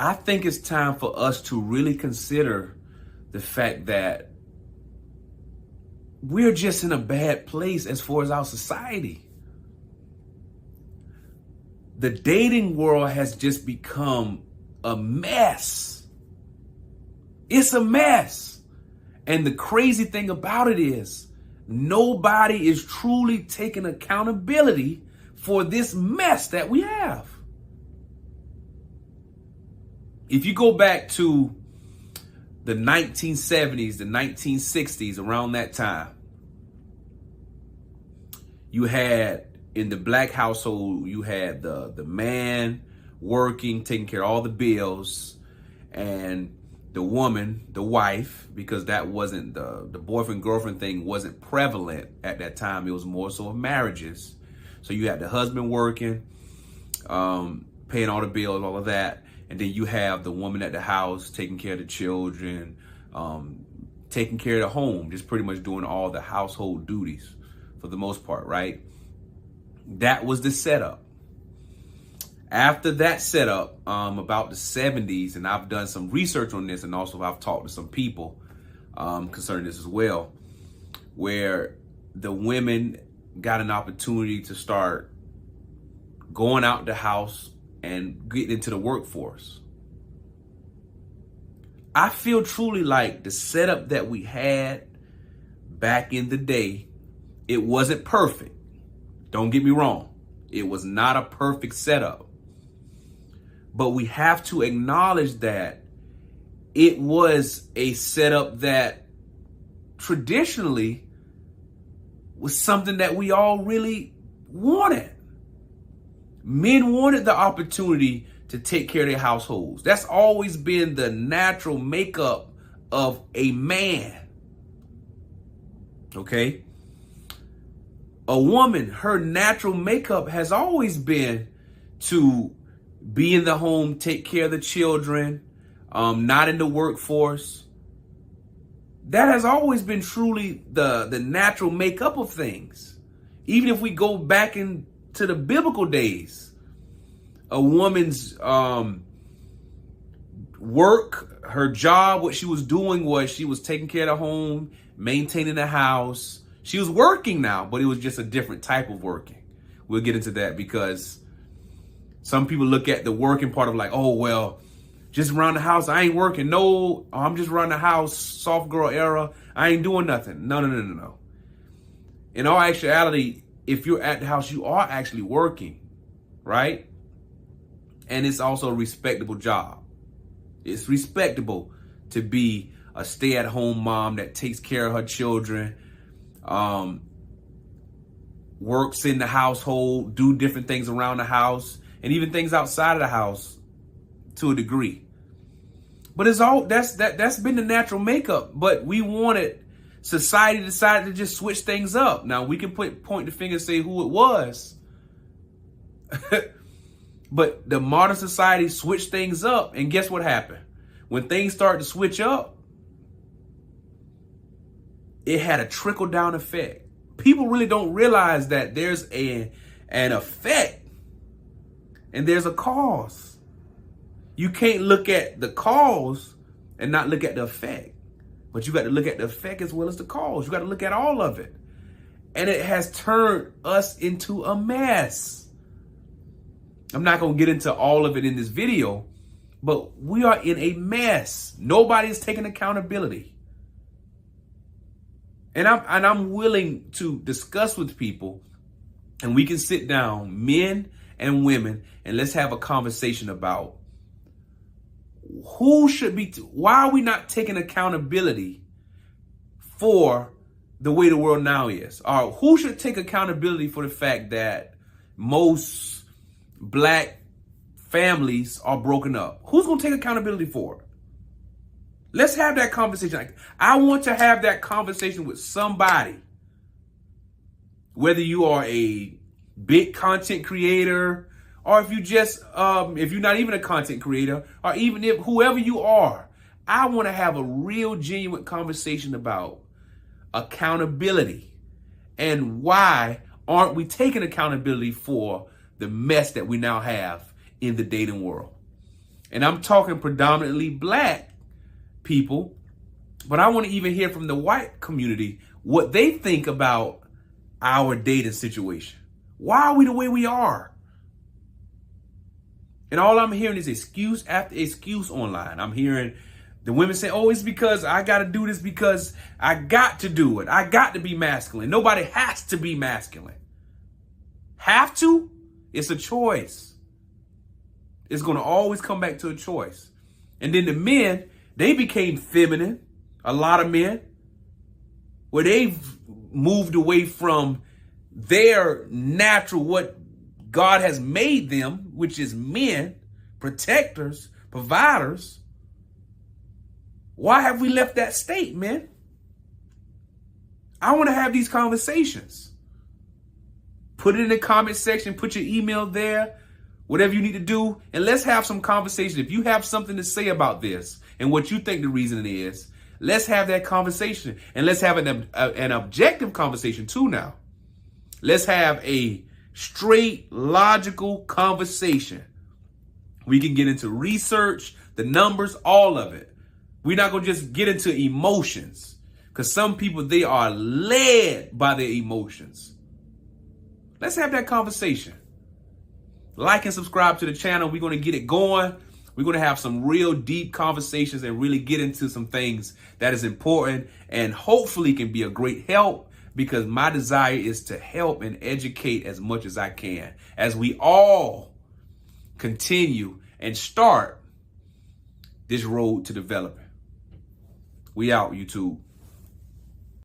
I think it's time for us to really consider the fact that we're just in a bad place as far as our society. The dating world has just become a mess. It's a mess. And the crazy thing about it is nobody is truly taking accountability for this mess that we have. If you go back to the 1970s, the 1960s, around that time, you had in the black household, you had the man working, taking care of all the bills, and the woman, the wife, because that wasn't the boyfriend-girlfriend thing wasn't prevalent at that time. It was more so of marriages. So you had the husband working, paying all the bills, all of that. And then you have the woman at the house taking care of the children, taking care of the home, just pretty much doing all the household duties for the most part, right? That was the setup. After that setup, about the 70s, and I've done some research on this, and also I've talked to some people concerning this as well, where the women got an opportunity to start going out the house and getting into the workforce. I feel truly like the setup that we had back in the day, it wasn't perfect. Don't get me wrong. It was not a perfect setup. But we have to acknowledge that it was a setup that traditionally was something that we all really wanted. Men wanted the opportunity to take care of their households. That's always been the natural makeup of a man. Okay? A woman, her natural makeup has always been to be in the home, take care of the children, not in the workforce. That has always been truly the natural makeup of things. Even if we go back into the biblical days, a woman's work, her job, what she was doing was she was taking care of the home, maintaining the house. She was working now, but it was just a different type of working. We'll get into that because some people look at the working part of like, oh, well, just around the house, I ain't working. No, I'm just around the house, soft girl era. I ain't doing nothing. No. In all actuality, if you're at the house, you are actually working, right? And it's also a respectable job. It's respectable to be a stay-at-home mom that takes care of her children, works in the household, do different things around the house, and even things outside of the house to a degree. But it's all that's been the natural makeup. But we wanted, society decided to just switch things up. Now we can point the finger and say who it was. But the modern society switched things up, and guess what happened? When things started to switch up, it had a trickle-down effect. People really don't realize that there's an effect and there's a cause. You can't look at the cause and not look at the effect. But you got to look at the effect as well as the cause. You got to look at all of it. And it has turned us into a mess. I'm not going to get into all of it in this video, but we are in a mess. Nobody's taking accountability. And I'm willing to discuss with people, and we can sit down, men and women, and let's have a conversation about who should be, why are we not taking accountability for the way the world now is? Or who should take accountability for the fact that most black families are broken up? Who's going to take accountability for it? Let's have that conversation. I want to have that conversation with somebody. Whether you are a big content creator, or if you just, if you're not even a content creator, or even if whoever you are, I want to have a real genuine conversation about accountability and why aren't we taking accountability for the mess that we now have in the dating world. And I'm talking predominantly black people, but I want to even hear from the white community what they think about our dating situation. Why are we the way we are? And all I'm hearing is excuse after excuse online. I'm hearing the women say, oh, it's because I got to do this because I got to do it. I got to be masculine. Nobody has to be masculine. Have to? It's a choice. It's going to always come back to a choice. And then the men, they became feminine. A lot of men, where they've moved away from their natural, what God has made them, which is men, protectors, providers. Why have we left that state, man? I want to have these conversations. Put it in the comment section, put your email there, whatever you need to do, and let's have some conversation. If you have something to say about this and what you think the reason is, let's have that conversation. And let's have an objective conversation too now. Let's have a straight, logical conversation. We can get into research, the numbers, all of it. We're not going to just get into emotions, because some people, they are led by their emotions. Let's have that conversation. Like and subscribe to the channel. We're going to get it going. We're going to have some real deep conversations and really get into some things that is important and hopefully can be a great help, because my desire is to help and educate as much as I can as we all continue and start this road to developing. We out, YouTube.